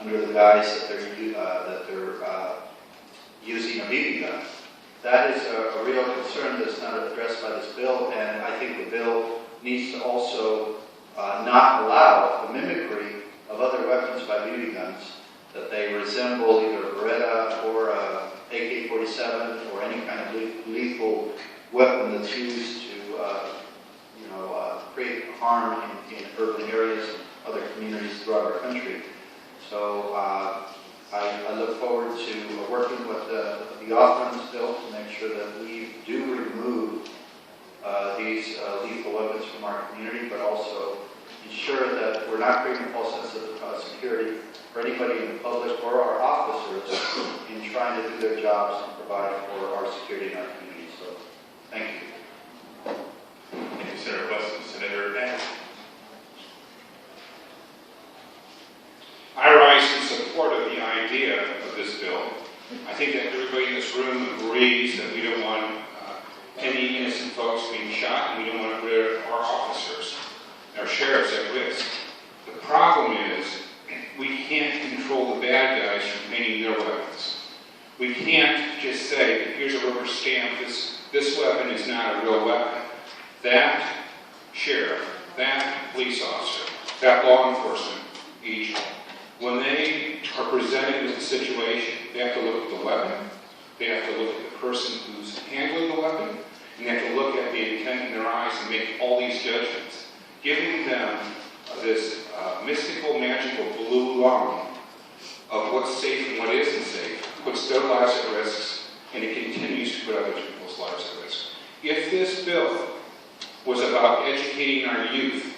under the guise that they're using a BB gun. That is a real concern that's not addressed by this bill, and I think the bill needs to also not allow the mimicry of other weapons by BB guns, that they resemble either a Beretta or a AK-47 or any kind of lethal weapon that's used to create harm in urban areas and other communities throughout our country. So I look forward to working with the author on this bill to make sure that we do remove these lethal weapons from our community, but also ensure that we're not creating a false sense of security for anybody in the public or our officers in trying to do their jobs and provide for our security in our community. So, thank you. Thank you, Senator Weston. Senator Banks. I rise in support of the idea of this bill. I think that everybody in this room agrees that we don't want any innocent folks being shot, and we don't want to put our officers, our sheriffs at risk. The problem is we can't control the bad guys from painting their weapons. We can't just say, here's a rubber stamp, this weapon is not a real weapon. That sheriff, that police officer, that law enforcement agent, when they are presented with a situation, they have to look at the weapon, they have to look at the person who's handling the weapon, and they have to look at the intent in their eyes and make all these judgments. Giving them this mystical, magical blue line of what's safe and what isn't safe puts their lives at risk, and it continues to put other people's lives at risk. If this bill was about educating our youth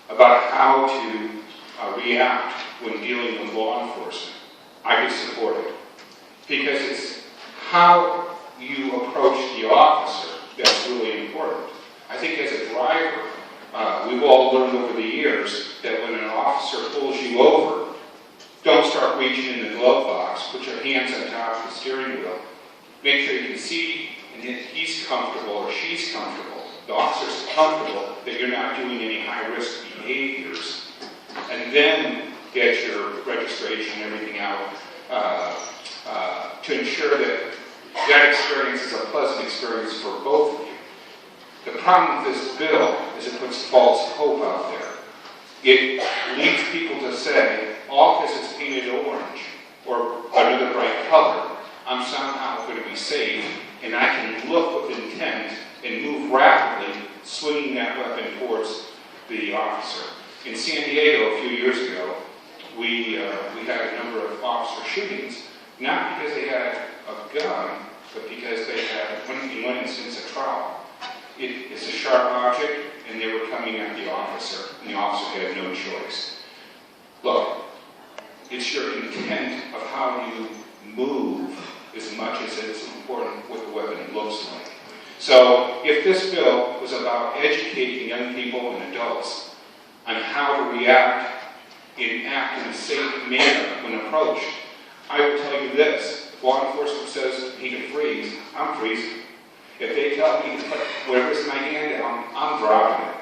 about how to react when dealing with law enforcement, I could support it. Because it's how you approach the officer that's really important. I think as a driver, we've all learned over the years that when an officer pulls you over, don't start reaching in the glove box. Put your hands on top of the steering wheel. Make sure you can see and that he's comfortable or she's comfortable. The officer's comfortable that you're not doing any high-risk behaviors. And then get your registration and everything out to ensure that that experience is a pleasant experience for both of you. The problem with this bill is it puts false hope out there. It leads people to say, all because it's painted orange or another bright color, I'm somehow going to be safe, and I can look with intent and move rapidly, swinging that weapon towards the officer. In San Diego a few years ago, we had a number of officer shootings, not because they had a gun, but because they had, in one instance, a trowel. It's a sharp object, and they were coming at the officer, and the officer had no choice. Look, it's your intent of how you move as much as it's important what the weapon looks like. So if this bill was about educating young people and adults on how to react and act in a safe manner when approached, I will tell you this. If law enforcement says he can freeze, I'm freezing. If they tell me to put whatever's in my hand down, I'm dropping it.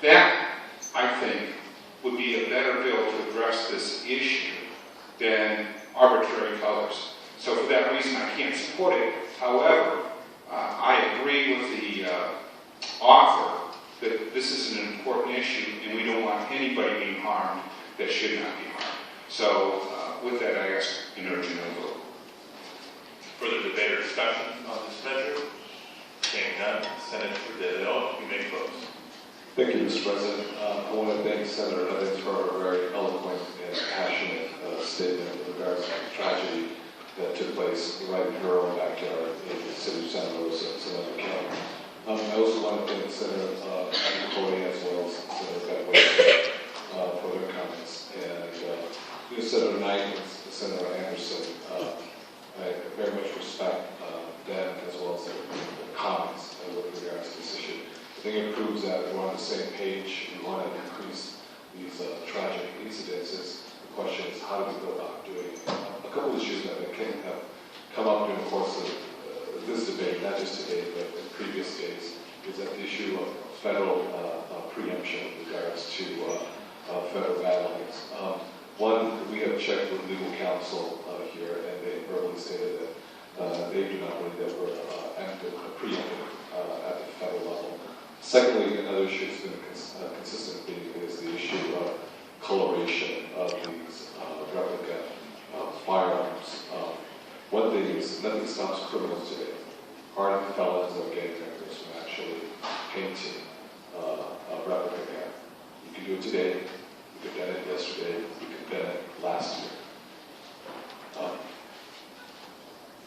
That, I think, would be a better bill to address this issue than arbitrary colors. So for that reason, I can't support it. However, I agree with the author that this is an important issue, and we don't want anybody being harmed that should not be harmed. So with that, I ask an urgent no vote. Further debate or discussion on this measure? Seeing none, Senator DeLeo, you may close. Thank you, Mr. President. I want to thank Senator Evans for a very eloquent and passionate statement with regards to the tragedy that took place right in her own backyard in the city of Santa Rosa, Sonoma County. I also want to thank Senator Cody as well as Senator Bedway for their comments. And Senator Knight and Senator Anderson, I very much respect them as well as their comments with regards to this issue. I think it proves that we're on the same page. We want to decrease these tragic incidences. The question is, how do we go about doing it? A couple of issues that have come up during the course of this debate, not just today, but in previous days, is that the issue of federal preemption with regards to federal guidelines. One, we have checked with legal counsel here, and they verbally stated that they do not believe that we're preempted at the federal level. Secondly, another issue that's been consistent theme is the issue of coloration of these replica firearms. One thing is, nothing stops criminals today, hardened felons or gang members from actually painting a replica gun. You can do it today, you could have done it yesterday, you could have done it last year.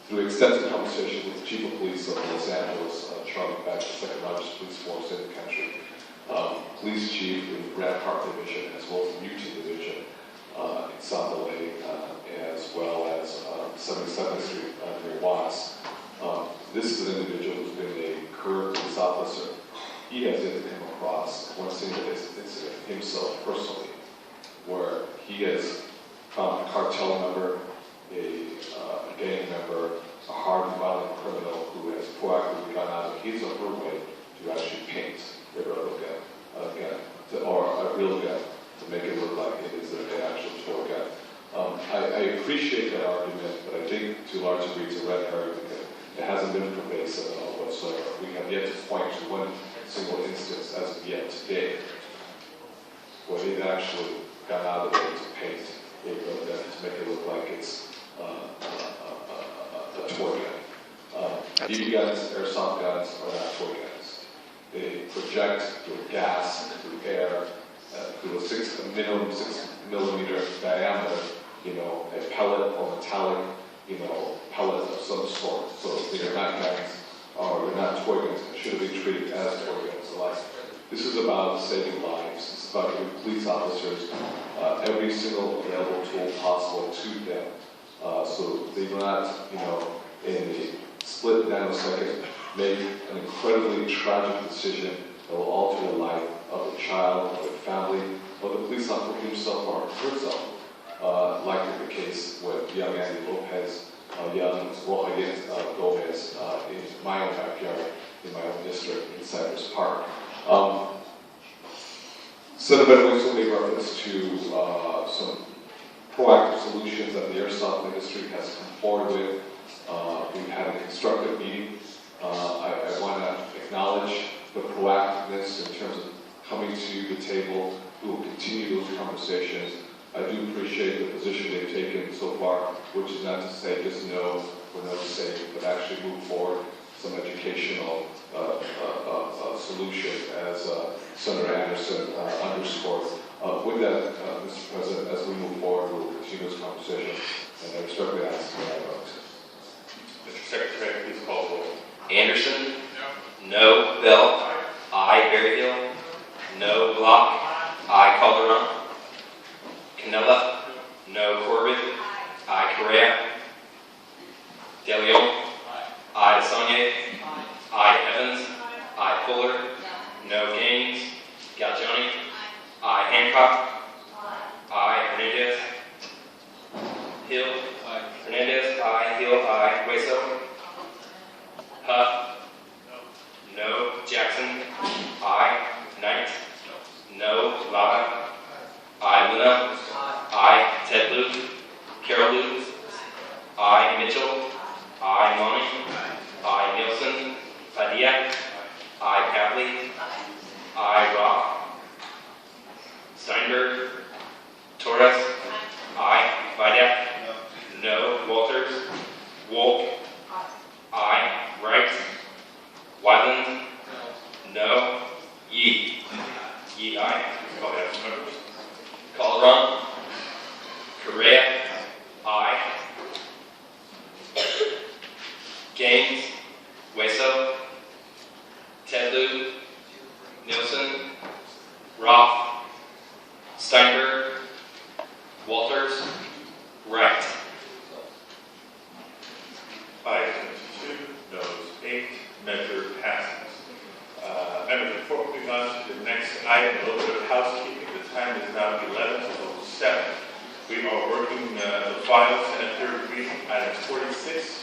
Through extensive conversation with the Chief of Police of Los Angeles, Charlie Beck, the second largest police force in the country, Police Chief in the Rampart Division, as well as the UT Division in South LA, as well as 77th Street near Watts. This is an individual who's been a career police officer. He has yet to come across one single incident himself personally, where he has found a cartel member, a gang member, a hardened violent criminal who has proactively gone out of his or her way to actually paint a replica gun, or a real gun, to make it look like it is an actual toy gun. I appreciate that argument, but I think to a large degree it's a red herring because it hasn't been pervasive at all whatsoever. We have yet to point to one single instance as of yet today where they've actually gone out of the way to paint a real gun to make it look like it's a toy gun. BB guns, airsoft guns are not toy guns. They project through gas, through air, through a minimum 6 millimeter diameter, a pellet or metallic, pellet of some sort. So they are not guns, or they're not toy guns. They should be treated as toy guns alike. This is about saving lives. It's about giving police officers every single available tool possible to them. So they do not, in a split nanosecond, make an incredibly tragic decision that will alter the life of a child, of a family, or the police officer himself or herself, like the case with young Andy Lopez, young Rojayen Gomez in my own backyard, in my own district, in Cypress Park. Senator Benavides made reference to some proactive solutions that the airsoft industry has come forward with. We've had a constructive meeting. I want to acknowledge the proactiveness in terms of coming to the table. We will continue those conversations. I do appreciate the position they've taken so far, which is not to say just no or no to say, but actually move forward some educational solution, as Senator Anderson underscored. With that, Mr. President, as we move forward, we'll continue this conversation, and I respectfully ask for that vote. Mr. Secretary, please call the roll. Anderson? No. Bell? Aye. Berryhill? No. Block? Aye. Calderon? Canella? No. Corbett? Aye. Correa? DeLeon? Aye. Desagne? Aye. Evans? Aye. Fuller? No. Gaines? Galgiani? Aye. Hancock? Aye. Hernandez? Hill? Aye. Hernandez? Aye. Hill? Aye. Hueso? Huff? No. Jackson? Aye. Knight? No. Lava? Aye. Luna? Aye. Ted Luke? Carol Luke? Aye. Mitchell? Aye. Monty? Aye. Nielsen? Padilla? Aye. Capley? Aye. Rock? Steinberg? Torres? Aye. Vidak? No. Walters? Wolk? Aye. Wright? Wyland? No. Yee? Yee, aye. Call the absent members. Calderon? Correa? Aye. Gaines? Hueso? Tedlu? Nielsen? Roth? Steinberg? Walters? Wright? Ayes 2, noes 8. Measure passes. Members, before we move on to the next item, a little bit of housekeeping. The time is now 11:07. We are working the file, Senate third reading, items 46